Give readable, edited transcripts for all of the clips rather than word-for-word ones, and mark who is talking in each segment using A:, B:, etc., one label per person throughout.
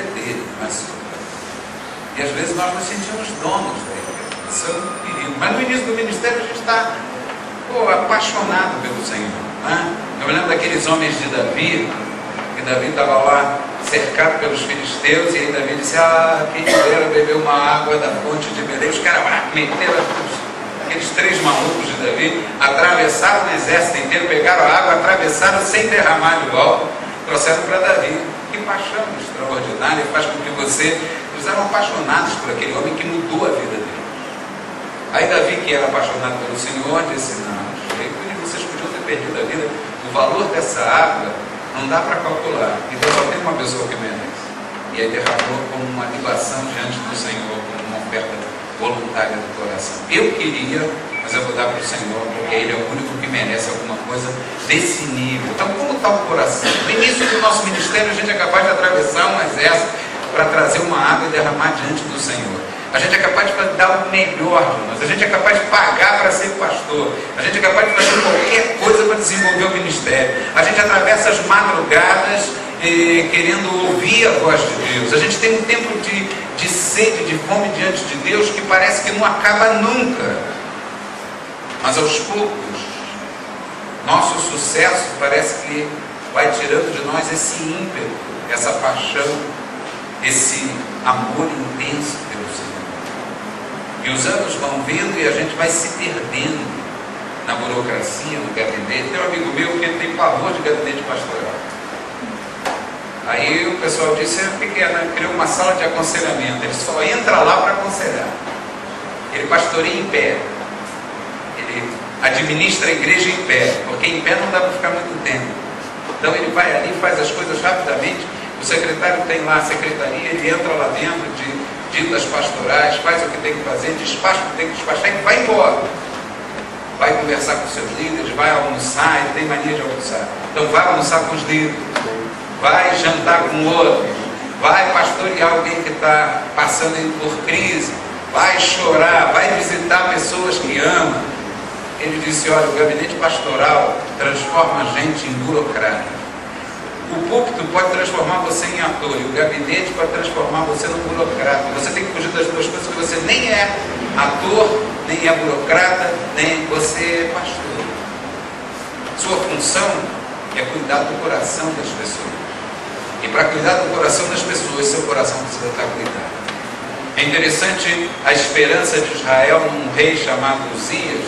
A: dele, não é sua. E às vezes nós nos sentimos donos da igreja. Isso é um perigo. Mas no início do ministério a gente está apaixonado pelo Senhor. Né? Eu me lembro daqueles homens de Davi, que Davi estava lá cercado pelos filisteus, e aí Davi disse: quem dera beber uma água da fonte de Belém. Os caras meteram aqueles 3 malucos de Davi, atravessaram o exército inteiro, pegaram a água, atravessaram sem derramar de volta, trouxeram para Davi. Que paixão extraordinária faz com que eles eram apaixonados por aquele homem que mudou a vida dele. Aí Davi, que era apaixonado pelo Senhor, disse: não, vocês podiam ter perdido a vida, o valor dessa água não dá para calcular, então só tem uma pessoa que merece. E aí derramou como uma libação diante do Senhor, como uma oferta voluntária do coração. Eu queria, mas eu vou dar para o Senhor, porque Ele é o único que merece alguma coisa desse nível. Então, como está o coração? No início do nosso ministério, a gente é capaz de atravessar um exército para trazer uma água e derramar diante do Senhor. A gente é capaz de dar o melhor de nós. A gente é capaz de pagar para ser pastor. A gente é capaz de fazer qualquer coisa para desenvolver o ministério. A gente atravessa as madrugadas querendo ouvir a voz de Deus. A gente tem um tempo de sede, de fome diante de Deus que parece que não acaba nunca. Mas aos poucos, nosso sucesso parece que vai tirando de nós esse ímpeto, essa paixão, esse amor intenso pelo Senhor. E os anos vão vindo e a gente vai se perdendo na burocracia, no gabinete. Tem um amigo meu que tem pavor de gabinete pastoral. Aí o pessoal disse: criou uma sala de aconselhamento. Ele só entra lá para aconselhar. Ele pastoreia em pé. Ele administra a igreja em pé, porque em pé não dá para ficar muito tempo. Então ele vai ali, faz as coisas rapidamente. O secretário tem lá a secretaria, ele entra lá dentro de ditas pastorais, faz o que tem que fazer, despacha o que tem que despachar e vai embora. Vai conversar com seus líderes, vai almoçar, ele tem mania de almoçar. Então vai almoçar com os líderes, vai jantar com outros, vai pastorear alguém que está passando por crise, vai chorar, vai visitar pessoas que ama. Ele disse: olha, o gabinete pastoral transforma a gente em burocrata. O púlpito pode transformar você em ator, e o gabinete pode transformar você num burocrata. Você tem que fugir das duas coisas, porque você nem é ator, nem é burocrata, nem você é pastor. Sua função é cuidar do coração das pessoas. E para cuidar do coração das pessoas, seu coração precisa estar cuidado. É interessante a esperança de Israel num rei chamado Uzias,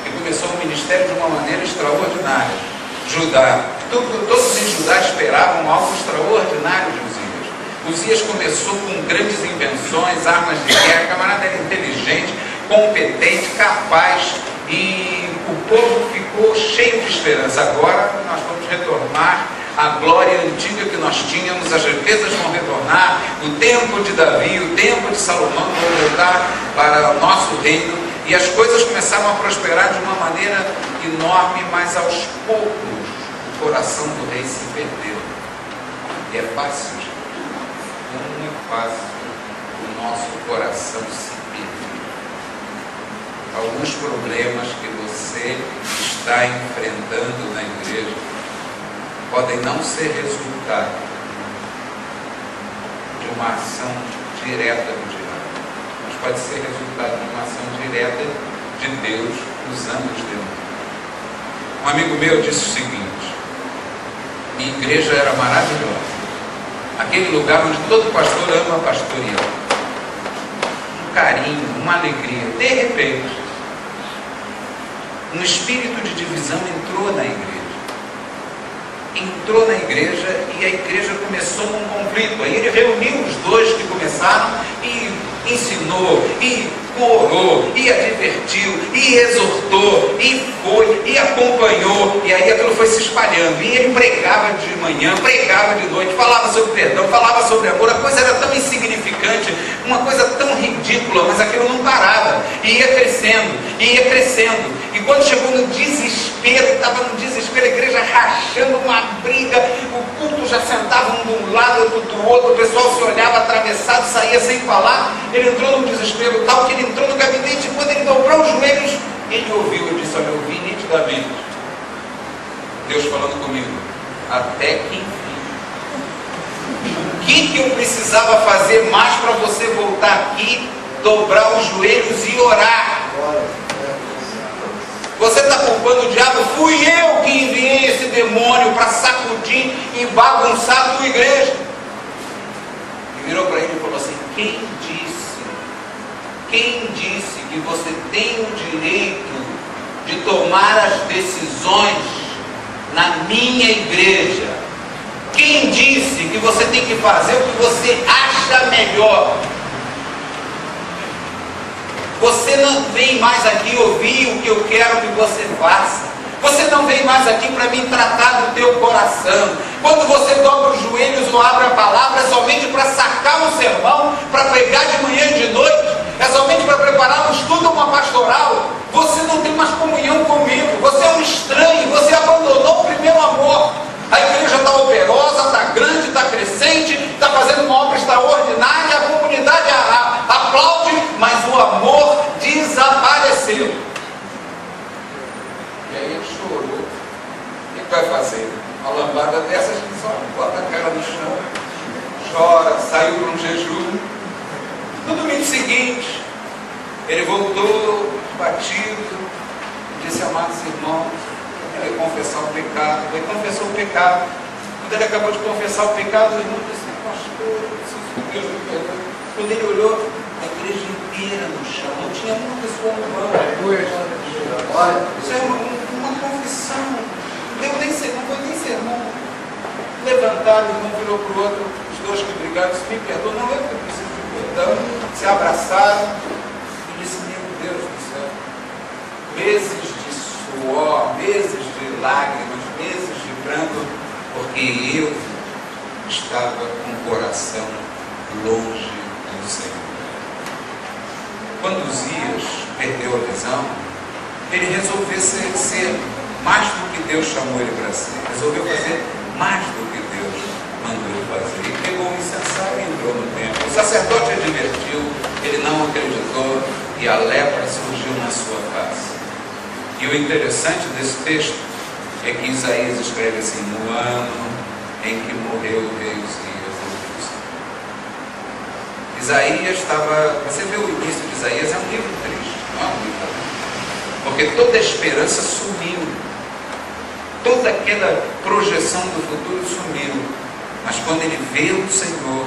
A: que começou o ministério de uma maneira extraordinária. Judá. Todos em Judá esperavam algo extraordinário de Uzias. Uzias começou com grandes invenções, armas de guerra. O camarada era inteligente, competente, capaz, e o povo ficou cheio de esperança. Agora nós vamos retornar à glória antiga que nós tínhamos, as riquezas vão retornar, o tempo de Davi, o tempo de Salomão vão voltar para o nosso reino, e as coisas começaram a prosperar de uma maneira enorme, mas aos poucos o coração do rei se perdeu. E é fácil, gente. Como é fácil o nosso coração se perder. Alguns problemas que você está enfrentando na igreja podem não ser resultado de uma ação direta do diabo, mas pode ser resultado de uma ação direta de Deus usando os demônios. Um amigo meu disse o seguinte: minha igreja era maravilhosa, aquele lugar onde todo pastor ama pastorear, um carinho, uma alegria. De repente, um espírito de divisão entrou na igreja. E a igreja começou num conflito. Aí ele reuniu os dois que começaram e ensinou, e orou, e advertiu, e exortou, e foi, e acompanhou, e aí aquilo foi se espalhando. E ele pregava de manhã, pregava de noite, falava sobre perdão, falava sobre amor. A coisa era tão insignificante, uma coisa tão ridícula, mas aquilo não parava, e ia crescendo, e ia crescendo. E quando chegou no desespero, estava no desespero, a igreja rachando, uma briga, o culto já sentava um de um lado, outro do outro, o pessoal se olhava atravessado, saía sem falar. Ele entrou num desespero tal que ele entrou no gabinete, e quando ele dobrou os joelhos, ele ouviu. Ele disse: olha, eu ouvi nitidamente Deus falando comigo, até que enfim. O que eu precisava fazer mais para você voltar aqui, dobrar os joelhos e orar? Você está culpando o diabo? Fui eu que enviei esse demônio para sacudir e bagunçar a tua igreja. E virou para ele e falou assim: quem disse que você tem o direito de tomar as decisões na minha igreja? Quem disse que você tem que fazer o que você acha melhor? Você não vem mais aqui ouvir o que eu quero que você faça. Você não vem mais aqui para me tratar do teu coração. Quando você dobra os joelhos ou abre a palavra, é somente para sacar um sermão, para pregar de manhã e de noite, é somente para preparar um estudo ou uma pastoral. Você não tem mais comunhão comigo. Você é um estranho. Você abandonou o primeiro amor. A igreja está operosa, está grande, está crescente, está fazendo uma obra extraordinária, a comunidade aplaude, mas o amor desapareceu. E aí ele chorou. O que vai fazer? Uma lambada dessa, a gente só bota a cara no chão, chora, saiu para um jejum. No domingo seguinte, ele voltou batido, disse: amados irmãos, ele confessar o pecado. Ele confessou o pecado. Quando ele acabou de confessar o pecado, o irmão disse: pastor, eu preciso que Deus me perdoe. Quando ele olhou, a igreja inteira no chão, não tinha uma pessoa no banco. Isso é uma confissão. Não foi nem sermão. Levantaram, o irmão virou para o outro, os dois que brigaram, disse: me perdoa. Não, eu que preciso de perdão. Se abraçaram e disse: meu Deus do céu, meses de suor, meses de lágrimas, meses de pranto, porque eu estava com o coração longe do Senhor. Quando Uzias perdeu a visão, ele resolveu ser mais do que Deus chamou ele para ser. Resolveu fazer mais do que Deus mandou ele fazer. E pegou um incensário e entrou no templo. O sacerdote advertiu, ele não acreditou e a lepra surgiu na sua face. E o interessante desse texto é que Isaías escreve assim: no ano em que morreu o rei Uzias. Isaías estava... Você vê o início de Isaías, é um livro triste, não é um livro triste, porque toda a esperança sumiu, toda aquela projeção do futuro sumiu. Mas quando ele vê o Senhor,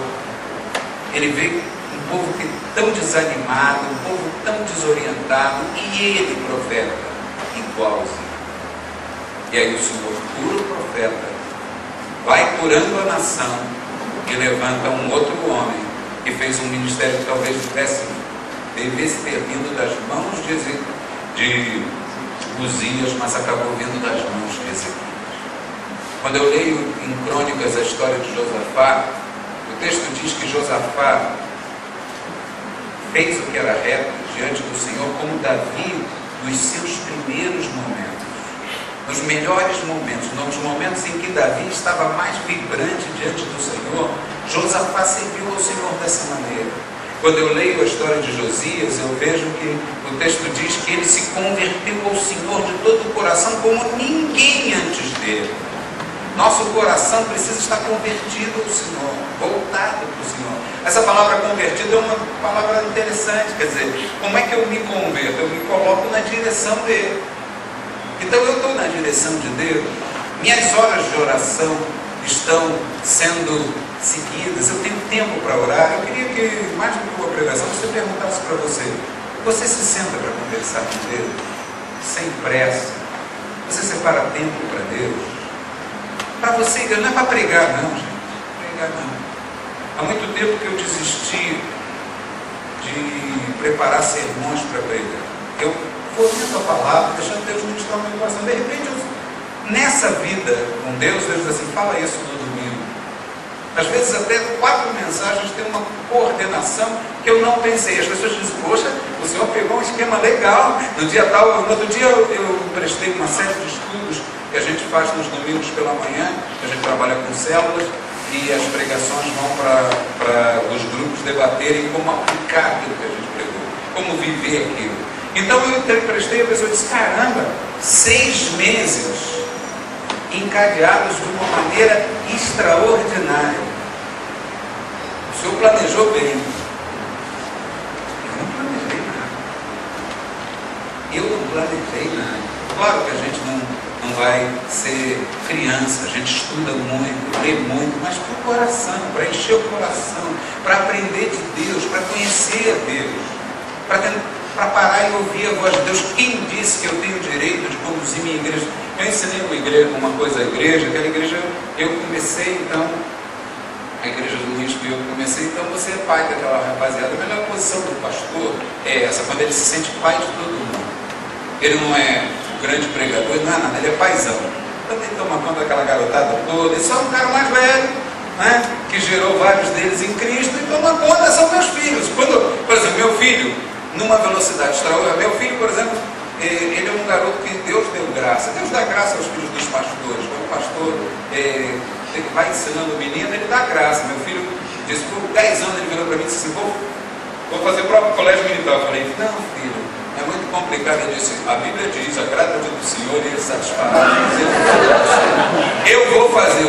A: ele vê um povo que tão desanimado, um povo tão desorientado, e ele, profeta, igualzinho. E aí o Senhor cura o profeta, vai curando a nação e levanta um outro homem que fez um ministério que talvez devesse ter vindo das mãos de Uzias, mas acabou vindo das mãos de Ezequias. Quando eu leio em Crônicas a história de Josafá, o texto diz que Josafá fez o que era reto diante do Senhor, como Davi nos seus primeiros momentos, nos melhores momentos, nos momentos em que Davi estava mais vibrante diante do Senhor. Josafá serviu ao Senhor dessa maneira. Quando eu leio a história de Josias, eu vejo que o texto diz que ele se converteu ao Senhor de todo o coração como ninguém antes dele. Nosso coração precisa estar convertido ao Senhor, voltado para o Senhor. Essa palavra convertido é uma palavra interessante, quer dizer, como é que eu me converto? Eu me coloco na direção dele. Então eu estou na direção de Deus, minhas horas de oração estão sendo seguidas, eu tenho tempo para orar. Eu queria que, mais do que uma pregação, você perguntasse para você se senta para conversar com Deus, sem pressa, você separa tempo para Deus, para você, não é para pregar não, gente, pregar não. Há muito tempo que eu desisti de preparar sermões para pregar. Eu vou lendo a palavra, deixando Deus ministrar o meu coração. De repente, nessa vida com Deus, Deus diz assim: fala isso no domingo. Às vezes até 4 mensagens têm uma coordenação que eu não pensei. As pessoas dizem: poxa, o senhor pegou um esquema legal. No dia tal, no outro dia eu prestei uma série de estudos que a gente faz nos domingos pela manhã, a gente trabalha com células, e as pregações vão para os grupos debaterem como aplicar aquilo que a gente pregou, como viver aquilo. Então eu prestei, a pessoa disse: caramba, 6 meses encadeados de uma maneira extraordinária. muito, lê muito, mas para o coração, para encher o coração, para aprender de Deus, para conhecer a Deus, para parar e ouvir a voz de Deus. Quem disse que eu tenho o direito de conduzir minha igreja? Eu ensinei uma coisa à igreja, aquela igreja eu comecei, então, a igreja do Risco eu comecei, então você é pai daquela rapaziada. A melhor posição do pastor é essa, quando ele se sente pai de todo mundo. Ele não é o grande pregador, não é nada, ele é paizão. Então ele toma conta daquela garotada toda, ele só é um cara mais velho, né, que gerou vários deles em Cristo, e toma conta, são meus filhos. Quando, por exemplo, meu filho, numa velocidade extraordinária, meu filho, por exemplo, ele é um garoto que Deus deu graça. Deus dá graça aos filhos dos pastores. Quando o pastor ele vai ensinando o menino, ele dá graça. Meu filho disse, por 10 anos ele virou para mim e disse assim, vou fazer o próprio colégio militar. Eu falei, não filho, é muito complicado. Ele disse, a Bíblia diz, agrada-te do Senhor e ele satisfará. Eu vou fazer.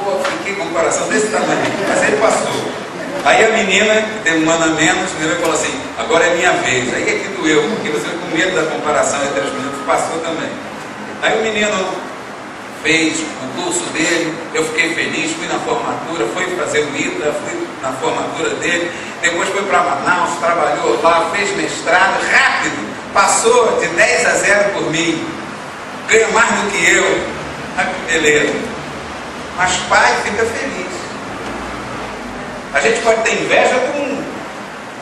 A: Pô, fiquei com o coração desse tamanho, mas ele passou. Aí a menina, que tem um ano a menos, me falou assim, agora é minha vez. Aí é que doeu, porque você com medo da comparação entre as meninas, passou também. Aí o menino fez o curso dele, eu fiquei feliz, fui na formatura, fui fazer o ITA, fui na formatura dele, depois foi para Manaus, trabalhou lá, fez mestrado, rápido, passou de 10 a 0 por mim, ganha mais do que eu. Ah, que beleza. Mas pai fica feliz. A gente pode ter inveja com um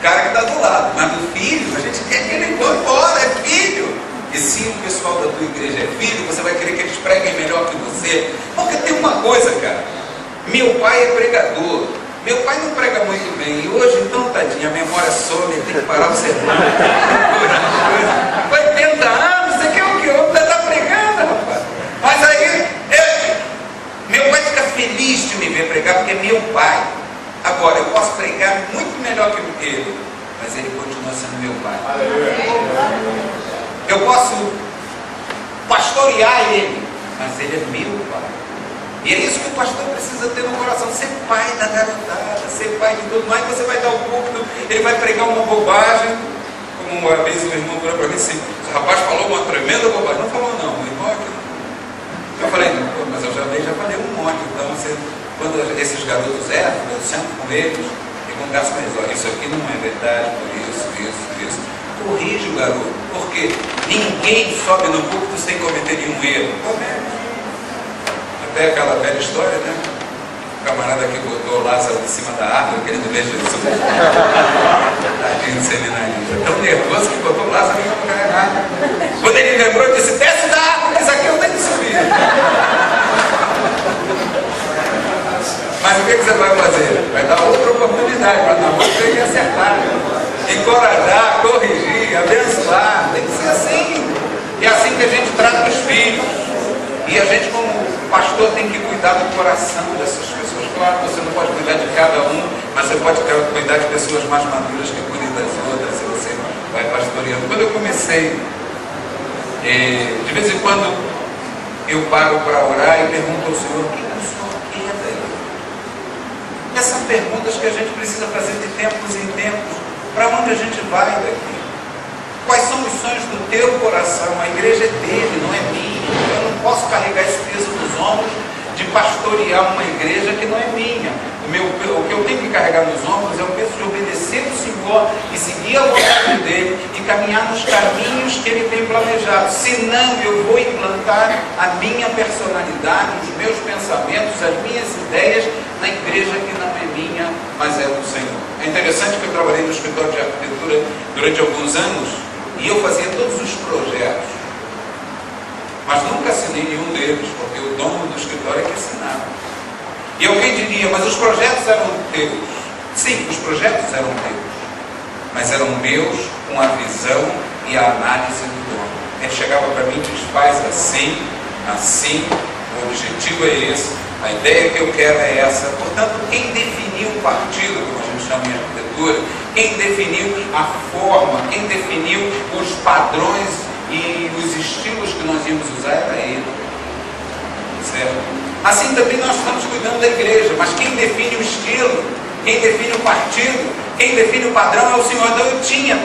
A: cara que está do lado, mas do filho, a gente quer que ele vá embora, é filho. E se o pessoal da tua igreja é filho, você vai querer que eles preguem melhor que você. Porque tem uma coisa, cara, meu pai é pregador, meu pai não prega muito bem, e hoje então, tadinha, a memória some, tem que parar o sermão. 80 anos, você quer o que? O homem está pregando, rapaz. Mas aí, meu pai fica feliz de me ver pregar, porque é meu pai. Agora, eu posso pregar muito melhor que ele, mas ele continua sendo meu pai. Eu posso pastorear ele, mas ele é meu pai. E é isso que o pastor precisa ter no coração, ser pai da garotada, ser pai de tudo mais. Você vai dar o púlpito, ele vai pregar uma bobagem, como uma vez o irmão falou para mim assim, o rapaz falou uma tremenda bobagem. Não falou não, o irmão aqui. Eu falei, mas eu já falei um monte, então quando esses garotos erram, eu sento com eles e converso com eles, olha, isso aqui não é verdade, por isso. Corrige o garoto, porque ninguém sobe no púlpito sem cometer nenhum erro. Até aquela velha história, né? O camarada que botou Lázaro em cima da árvore, querendo ver Jesus. Tadinho do seminarista. Tão nervoso que botou Lázaro em lugar errado. Quando ele lembrou, ele disse, desce da árvore, isso aqui eu tenho que subir. Mas o que você vai fazer? Vai dar outra oportunidade para dar outra e acertar. Encorajar, corrigir, abençoar. Tem que ser assim. E é assim que a gente trata os filhos. E a gente, como pastor, tem que cuidar do coração dessas pessoas. Claro, você não pode cuidar de cada um, mas você pode cuidar de pessoas mais maduras que cuidem das outras, se você vai pastoreando. Quando eu comecei, de vez em quando eu paro para orar e pergunto ao Senhor, o que o Senhor quer daí? Essas perguntas que a gente precisa fazer de tempos em tempos. Para onde a gente vai daqui? Quais são os sonhos do teu coração? A igreja é dele, não é minha. Eu não posso carregar esse peso nos ombros de pastorear uma igreja que não é minha. O que eu tenho que carregar nos ombros é o peso de obedecer o Senhor e seguir a vontade dele e caminhar nos caminhos que ele tem planejado. Senão eu vou implantar a minha personalidade, os meus pensamentos, as minhas ideias na igreja que não é minha, mas é do Senhor. É interessante que eu trabalhei no escritório de arquitetura durante alguns anos e eu fazia todos os projetos, mas nunca assinei nenhum deles, porque o dono do escritório é que assinava. E alguém diria, mas os projetos eram teus. Sim, os projetos eram teus, mas eram meus com a visão e a análise do dono. Ele chegava para mim e disse, faz assim, o objetivo é esse, a ideia que eu quero é essa. Portanto, quem definiu o partido, como a gente chama em arquitetura, quem definiu a forma, quem definiu os padrões e os estilos que nós íamos usar era ele. Certo? Assim também nós estamos cuidando da igreja, mas quem define o estilo, quem define o partido, quem define o padrão é o Senhor. Então eu tinha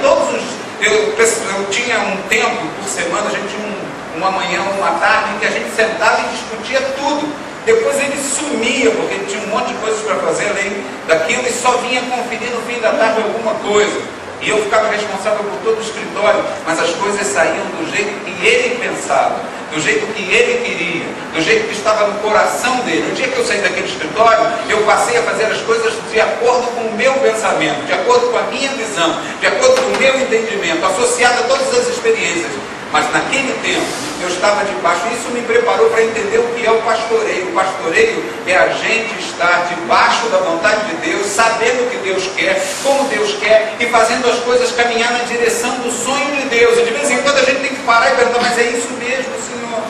A: eu tinha um tempo por semana, a gente tinha uma manhã ou uma tarde em que a gente sentava e discutia tudo. Depois ele sumia, porque ele tinha um monte de coisas para fazer além daquilo, e só vinha conferir no fim da tarde alguma coisa. E eu ficava responsável por todo o escritório, mas as coisas saíam do jeito que ele pensava, do jeito que ele queria, do jeito que estava no coração dele. O dia que eu saí daquele escritório, eu passei a fazer as coisas de acordo com o meu pensamento, de acordo com a minha visão, de acordo com o meu entendimento, associado a todas as experiências. Mas naquele tempo, eu estava debaixo, e isso me preparou para entender o que é o pastoreio. O pastoreio é a gente estar debaixo da vontade de Deus, sabendo o que Deus quer, como Deus quer, e fazendo as coisas caminhar na direção do sonho de Deus. E de vez em quando a gente tem que parar e perguntar, mas é isso mesmo, Senhor?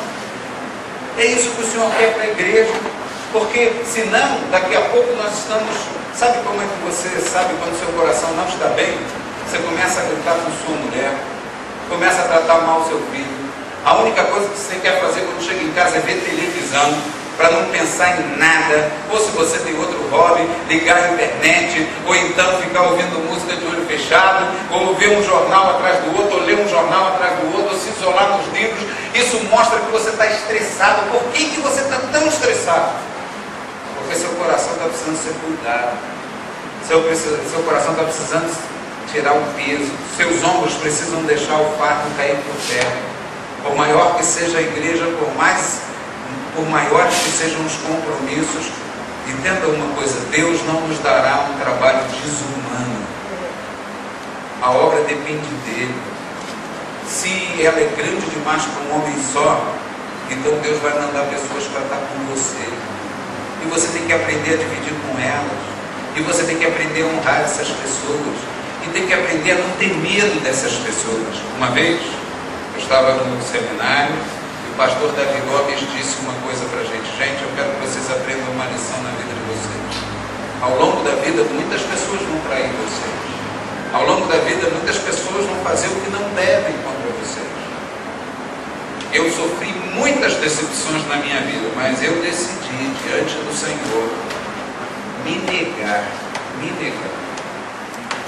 A: É isso que o Senhor quer para a igreja? Porque senão, daqui a pouco nós estamos... Sabe como é que você sabe quando seu coração não está bem? Você começa a gritar com sua mulher, começa a tratar mal o seu filho. A única coisa que você quer fazer quando chega em casa é ver televisão, para não pensar em nada. Ou se você tem outro hobby, ligar a internet, ou então ficar ouvindo música de olho fechado, ou ver um jornal atrás do outro, ou ler um jornal atrás do outro, ou se isolar nos livros. Isso mostra que você está estressado. Por que você está tão estressado? Porque seu coração está precisando ser cuidado. Seu coração está precisando tirar o peso. Seus ombros precisam deixar o fardo cair por terra. Por maior que seja a igreja, por maiores que sejam os compromissos, entenda uma coisa: Deus não nos dará um trabalho desumano. A obra depende dele. Se ela é grande demais para um homem só, então Deus vai mandar pessoas para estar com você. E você tem que aprender a dividir com elas. E você tem que aprender a honrar essas pessoas. E tem que aprender a não ter medo dessas pessoas. Uma vez, eu estava no seminário e o pastor Davi Gomes disse uma coisa para a gente: gente, eu quero que vocês aprendam uma lição na vida de vocês. Ao longo da vida, muitas pessoas vão trair vocês. Ao longo da vida, muitas pessoas vão fazer o que não devem contra vocês. Eu sofri muitas decepções na minha vida, mas eu decidi, diante do Senhor, me negar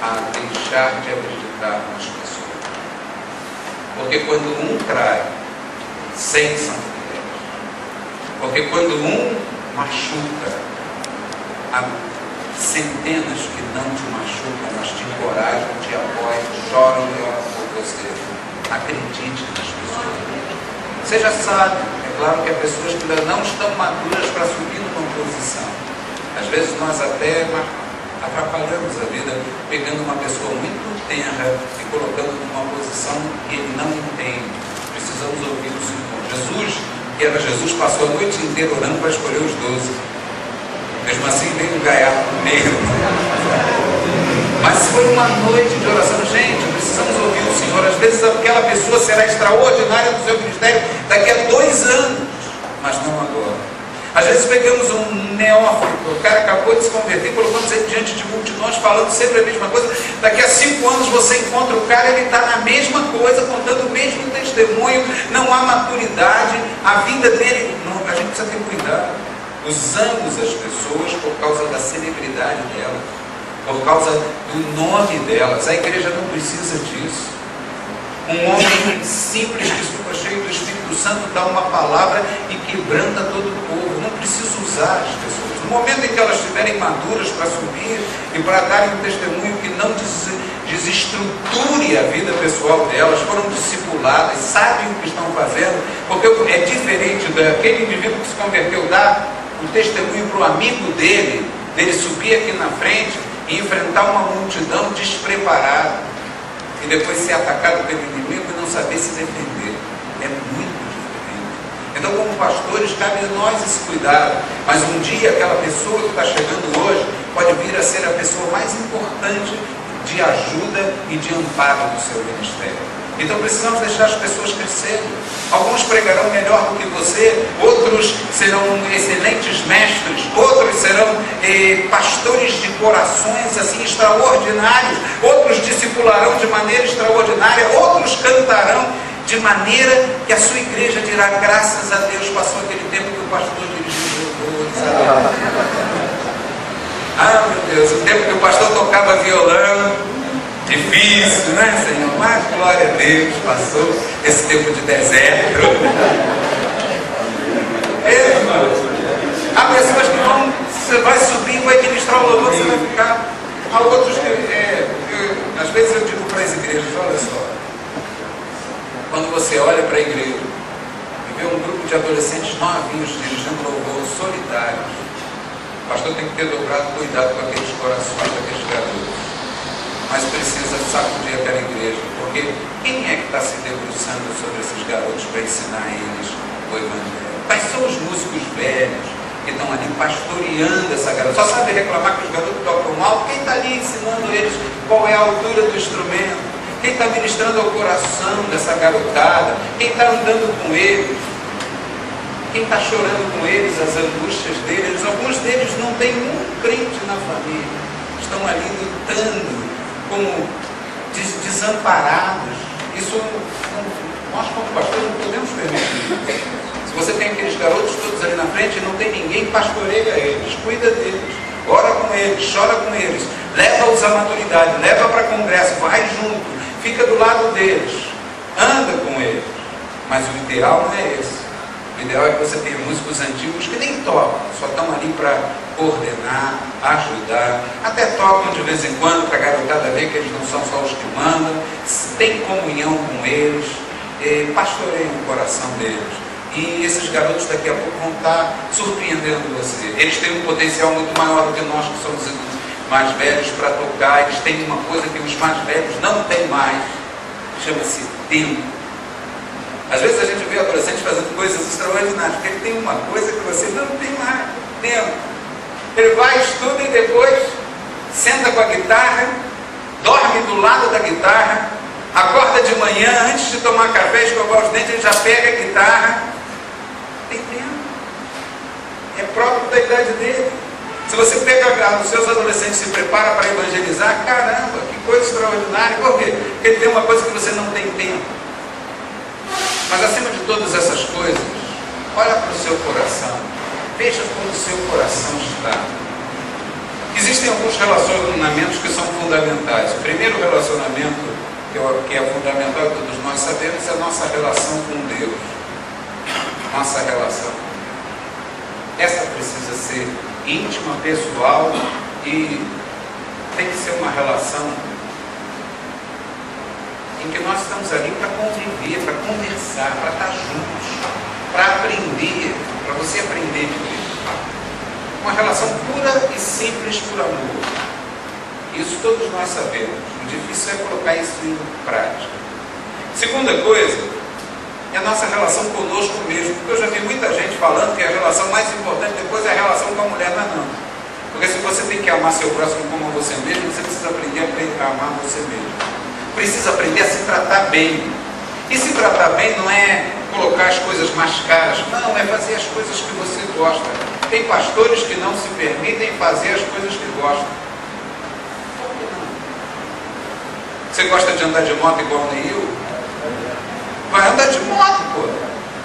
A: a deixar de acreditar nas pessoas. Porque quando um trai, 100 são fiéis. Porque quando um machuca, há centenas que não te machucam, mas te encorajam, te apoiam, choram e oram por você. Acredite nas pessoas. Você já sabe, é claro que há pessoas que ainda não estão maduras para subir numa posição. Às vezes nós até atrapalhamos a vida pegando uma pessoa muito tenra e colocando numa posição que ele não entende. Precisamos ouvir o Senhor. Jesus, que era Jesus, passou a noite inteira orando para escolher os 12. Mesmo assim veio um gaiato no meio. Mas foi uma noite de oração. Gente, precisamos ouvir o Senhor. Às vezes aquela pessoa será extraordinária no seu ministério daqui a 2 anos, mas não agora. Às vezes pegamos um neófito, o cara acabou de se converter, colocamos ele diante de multidões, falando sempre a mesma coisa. Daqui a 5 anos você encontra o cara, ele está na mesma coisa, contando o mesmo testemunho, não há maturidade, a vida dele, não, a gente precisa ter cuidado. Usamos as pessoas por causa da celebridade delas, por causa do nome delas. A igreja não precisa disso. Um homem simples que super cheio do Espírito Santo dá uma palavra e quebranta todo o povo. Não precisa usar as pessoas. No momento em que elas estiverem maduras para subir e para darem um testemunho que não desestruture a vida pessoal delas, foram discipuladas, sabem o que estão fazendo, porque é diferente daquele indivíduo que se converteu dar o testemunho para o amigo dele subir aqui na frente e enfrentar uma multidão despreparada. E depois ser atacado pelo inimigo e não saber se defender. É muito diferente. Então, como pastores, cabe a nós esse cuidado. Mas um dia, aquela pessoa que está chegando hoje pode vir a ser a pessoa mais importante de ajuda e de amparo do seu ministério. Então, precisamos deixar as pessoas crescerem. Alguns pregarão melhor do que você, outros serão excelentes mestres, outros serão pastores de corações assim extraordinários, outros discipularão de maneira extraordinária, outros cantarão de maneira que a sua igreja dirá: graças a Deus passou aquele tempo que o pastor dirigiu louvores. Ah, meu Deus, o tempo que o pastor tocava violão. Difícil, né, Senhor? Mas glória a Deus, passou esse tempo de deserto. Irmãos, pastor tem que ter dobrado cuidado com aqueles corações daqueles garotos. Mas precisa sacudir aquela igreja, porque quem é que está se debruçando sobre esses garotos para ensinar eles o Evangelho? Quais são os músicos velhos que estão ali pastoreando essa garota? Só sabe reclamar que os garotos tocam mal? Quem está ali ensinando eles qual é a altura do instrumento? Quem está ministrando ao coração dessa garotada? Quem está andando com eles? Quem está chorando com eles as angústias deles? Alguns deles não têm um crente na família, estão ali lutando como desamparados. Isso nós como pastores não podemos permitir. Se você tem aqueles garotos todos ali na frente e não tem ninguém, pastoreia eles, cuida deles, ora com eles, chora com eles, leva-os à maturidade, leva para congresso, vai junto, fica do lado deles, anda com eles. Mas o ideal não é esse. O ideal é que você tenha músicos antigos que nem tocam, só estão ali para coordenar, ajudar, até tocam de vez em quando para a garotada ver que eles não são só os que mandam, tem comunhão com eles, pastoreiam o coração deles. E esses garotos daqui a pouco vão estar surpreendendo você. Eles têm um potencial muito maior do que nós que somos mais velhos para tocar. Eles têm uma coisa que os mais velhos não têm mais, chama-se tempo. Às vezes a gente vê adolescentes fazendo coisas extraordinárias, porque ele tem uma coisa que você não tem mais, tempo. Ele vai, estuda e depois senta com a guitarra, dorme do lado da guitarra, acorda de manhã, antes de tomar café, escovar os dentes, ele já pega a guitarra. Tem tempo. É próprio da idade dele. Se você pega os seus adolescentes e se prepara para evangelizar, caramba, que coisa extraordinária. Por quê? Porque ele tem uma coisa que você não tem tempo. Mas acima de todas essas coisas, olha para o seu coração, veja como o seu coração está. Existem alguns relacionamentos que são fundamentais. O primeiro relacionamento que é fundamental, todos nós sabemos, é a nossa relação com Deus. Nossa relação. Essa precisa ser íntima, pessoal e tem que ser uma relação em que nós estamos ali para conviver, para conversar, para estar juntos, para aprender, para você aprender de Deus. Uma relação pura e simples por amor. Isso todos nós sabemos. O difícil é colocar isso em prática. Segunda coisa, é a nossa relação conosco mesmo. Porque eu já vi muita gente falando que a relação mais importante depois é a relação com a mulher, não. Porque se você tem que amar seu próximo como você mesmo, você precisa aprender a amar você mesmo. Precisa aprender a se tratar bem. E se tratar bem não é colocar as coisas mais caras, não, é fazer as coisas que você gosta. Tem pastores que não se permitem fazer as coisas que gostam. Por que não? Você gosta de andar de moto igual o Neil? Vai andar de moto, pô.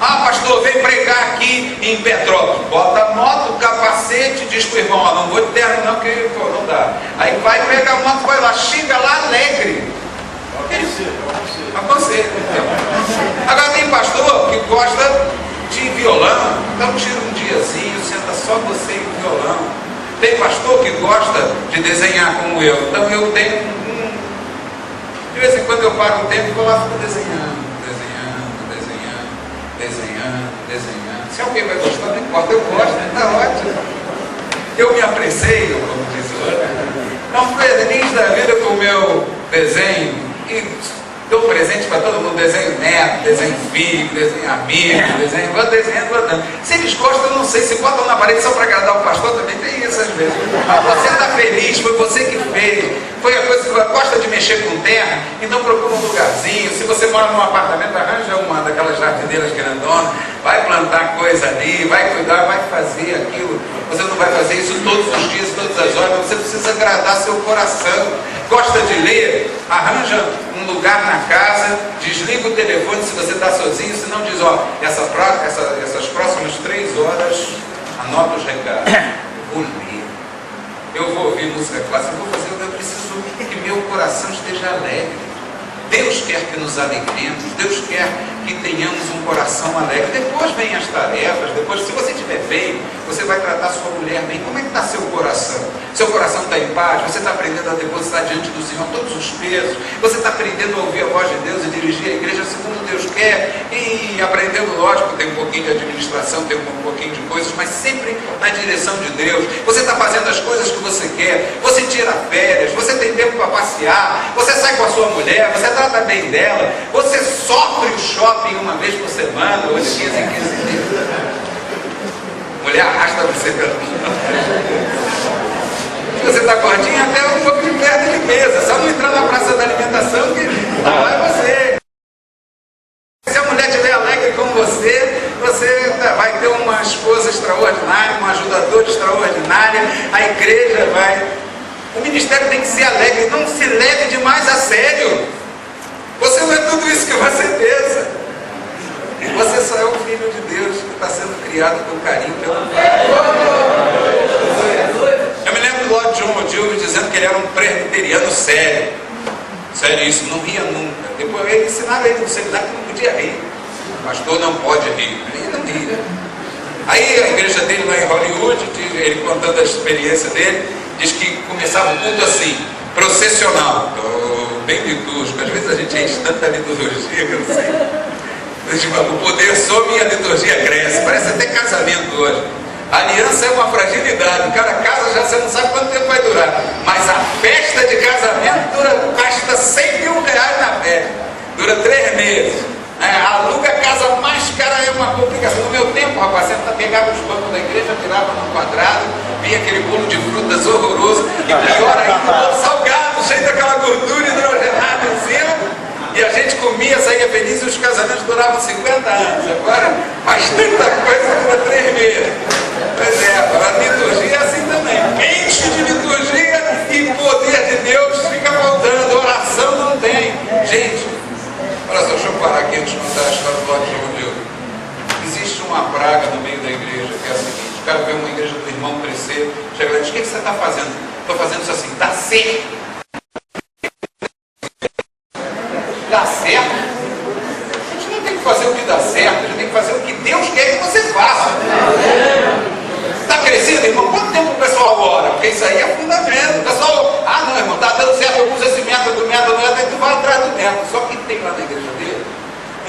A: Ah, pastor, vem pregar aqui em Petrópolis. Bota a moto, capacete, diz pro irmão, ó, não vou de terno não, porque pô, não dá. Aí vai, pega a moto, vai lá, chega lá alegre. Aconselho. Agora tem pastor que gosta de violão, então tira um diazinho, senta só você e o violão. Tem pastor que gosta de desenhar como eu, então eu tenho de vez em quando eu paro o tempo e vou lá fico desenhando. Se alguém vai gostar, não importa, eu gosto, está ótimo. Eu me aprecio, como diz o outro. Não fui feliz da vida com o meu desenho e dou presente para todo mundo, desenho neto, desenho filho, desenho amigo, vou desenhando, vou dando. Se eles gostam, eu não sei, se botam na parede só para agradar o pastor, também tem isso às vezes. Você está feliz, foi você que fez, foi a coisa que você gosta de mexer com terra, então procura um lugarzinho. Se você mora num apartamento, arranja uma daquelas jardineiras grandonas, vai plantar coisa ali, vai cuidar, vai fazer aquilo. Você não vai fazer isso todos os dias, todas as horas, mas você precisa agradar seu coração. Gosta de ler? Arranja um lugar na casa, desliga o telefone se você está sozinho, senão diz, ó, essas próximas 3 horas, anota os recados. Eu vou ler, eu vou ouvir música clássica, eu vou fazer o que eu preciso que meu coração esteja alegre. Deus quer que nos alegremos, Deus quer que tenhamos um coração alegre. Depois vem as tarefas, depois, se você estiver bem, você vai tratar sua mulher bem. Como é que está seu coração? Seu coração está em paz? Você está aprendendo a depositar diante do Senhor todos os pesos? Você está aprendendo a ouvir a voz de Deus e dirigir a igreja segundo Deus quer? E aprendendo, lógico, tem um pouquinho de administração, tem um pouquinho de coisas, mas sempre na direção de Deus. Você está fazendo as coisas que você quer, você tira férias, você tem tempo para passear, você sai com a sua mulher, você trata bem dela, você sofre o shopping uma vez por semana, ou de 15 em 15 dias. Mulher arrasta você pelo se você está gordinha, até um pouco de perto de mesa, só não entrar na praça da alimentação que lá é você. Se a mulher estiver alegre com você, você vai ter uma esposa extraordinária, uma ajudadora extraordinária, a igreja vai... O ministério tem que ser alegre, não se leve demais a sério. Você não é tudo isso que você pensa. Você só é o filho de Deus que está sendo criado com carinho pelo Pai. Eu me lembro do Lord John O'Dills dizendo que ele era um presbiteriano sério. Seríssimo, não ria nunca. Depois ele ensinava ele no seminário que não podia rir. O pastor não pode rir. Ele não ria. Aí a igreja dele lá em Hollywood, ele contando a experiência dele, diz que começava o culto assim, processional, bem litúrgico. Às vezes a gente enche tanta liturgia, eu não sei. O poder some e a liturgia cresce. Parece até casamento hoje. A aliança é uma fragilidade. O cara casa já, você não sabe quanto tempo vai durar. Mas a festa de casamento gasta 100 mil reais na festa. Dura 3 meses. Aluga a casa mais cara, é uma complicação. No meu tempo, rapaz, você pegava os bancos da igreja, tirava no quadrado, vinha aquele bolo de frutas horroroso, e pior ainda, bolo salgado, cheio daquela gordura hidrogenada em cima, e a gente comia, saía feliz e os casamentos duravam 50 anos. Agora, faz tanta coisa dura 3 meses. Pois é, a liturgia é assim também. Enche de liturgia e poder de Deus fica faltando, oração não tem. Gente, olha só, deixa eu parar aqui antes de contar a história do Lorde John O'Dills. Existe uma praga no meio da igreja, que é a seguinte: o cara vê uma igreja do irmão crescer, chega lá e diz: o que você está fazendo? Estou fazendo isso assim, dá certo. Dá certo? A gente não tem que fazer o que dá certo, a gente tem que fazer o que Deus quer que você faça. Está crescendo, irmão? Quanto tempo o pessoal ora? Porque isso aí é fundamento. O pessoal, não, irmão, está dando certo, eu uso esse método, aí tu vai atrás do método. Só que tem lá na igreja dele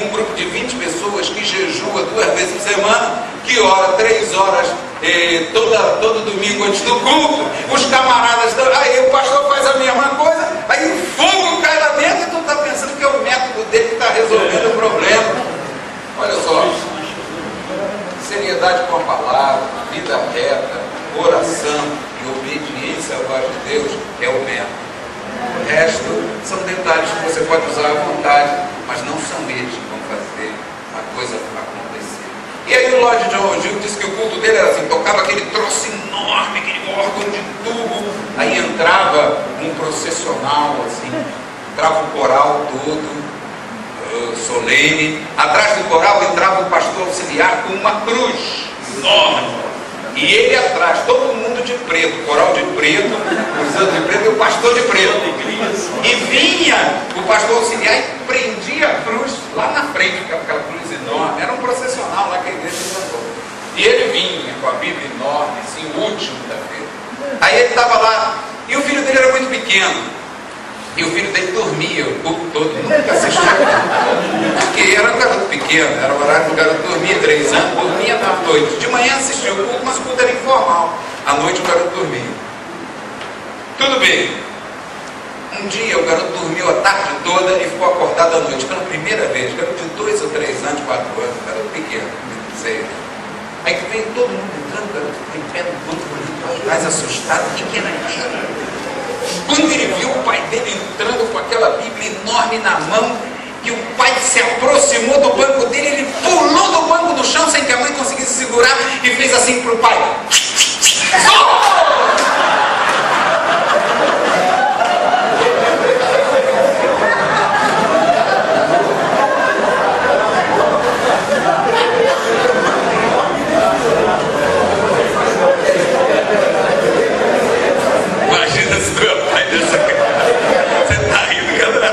A: um grupo de 20 pessoas que jejua 2 vezes por semana, que ora 3 horas todo domingo antes do culto. Os camaradas, aí o pastor faz a mesma coisa, aí o fogo cai lá dentro e tu está pensando que é o método dele que está resolvendo o problema. Olha só, seriedade com a palavra, vida reta, oração e obediência à voz de Deus é o método. O resto são detalhes que você pode usar à vontade, mas não são eles que vão fazer a coisa acontecer. E aí o Lord John O'Dills disse que o culto dele era assim, tocava aquele troço enorme, aquele órgão de tubo, aí entrava um processional assim, entrava o coral todo, solene, atrás do coral entrava o pastor auxiliar com uma cruz enorme. E ele atrás, todo mundo de preto, coral de preto, usando de preto, e o pastor de preto. E vinha o pastor auxiliar e prendia a cruz lá na frente, aquela cruz enorme. Era um processional lá que a igreja levantou. E ele vinha com a Bíblia enorme, assim, o último da vida. Aí ele estava lá, e o filho dele era muito pequeno. E o filho dele dormia o culto todo, nunca assistia. Porque era um garoto pequeno, era o horário do garoto dormia, 3 anos, dormia na noite. De manhã assistia o culto, mas o culto era informal. À noite o garoto dormia. Tudo bem. Um dia o garoto dormiu a tarde toda e ficou acordado à noite. Pela primeira vez, garoto de 2 ou 3 anos, 4 anos, garoto pequeno, não sei. Aí que veio todo mundo entrando, o garoto ficou em pé no banco, olhando mais assustado. O que era aquilo? Quando ele viu o pai dele entrando com aquela Bíblia enorme na mão, e o pai se aproximou do banco dele, ele pulou do banco no chão sem que a mãe conseguisse segurar e fez assim para o pai. Imagina se meu pai dessa cara. Você está rindo, galera.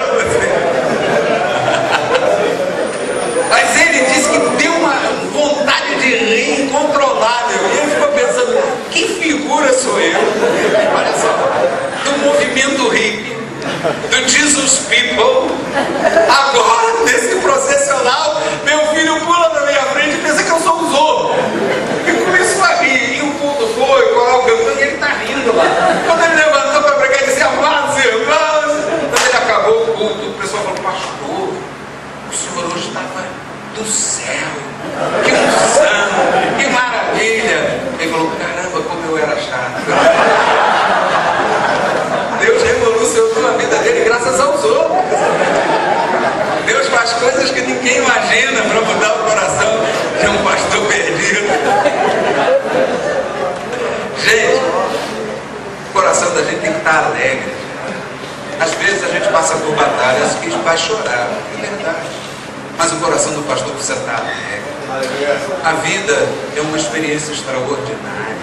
A: sou eu. Olha só, do movimento hippie, do Jesus People, agora, nesse processional, meu filho pula na minha frente e pensa que eu sou um zorro. E começou a rir, e o culto foi, o coral cantando, e ele está rindo lá. Quando ele levantou para pregar, ele disse, amados irmãos. Quando ele acabou o culto, o pessoal falou, pastor, o senhor hoje estava do céu, que unção, que maravilha. Ele falou, caramba, como eu era chato. Deus revolucionou a vida dele graças aos outros. Deus faz coisas que ninguém imagina para mudar o coração de um pastor perdido. Gente, o coração da gente tem que estar alegre. Às vezes a gente passa por batalhas que vai chorar, é verdade. Mas o coração do pastor precisa estar alegre. A vida é uma experiência extraordinária.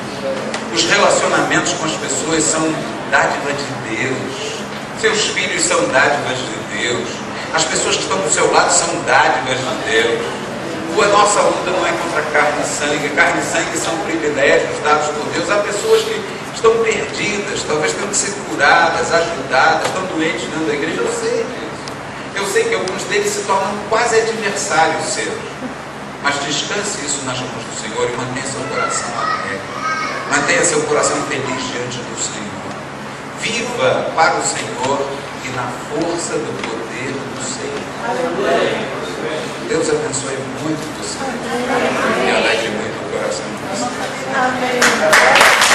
A: Os relacionamentos com as pessoas são dádiva de Deus. Seus filhos são dádivas de Deus. As pessoas que estão do seu lado são dádivas de Deus. A nossa luta não é contra carne e sangue. Carne e sangue são privilégios dados por Deus. Há pessoas que estão perdidas, talvez tenham que ser curadas, ajudadas, estão doentes dentro da igreja. Eu sei disso. Eu sei que alguns deles se tornam quase adversários seus. Mas descanse isso nas mãos do Senhor e mantenha seu coração alegre. Mantenha seu coração feliz diante do Senhor. Viva para o Senhor e na força do poder do Senhor. Deus abençoe muito você e alegre muito o coração de você.
B: Amém.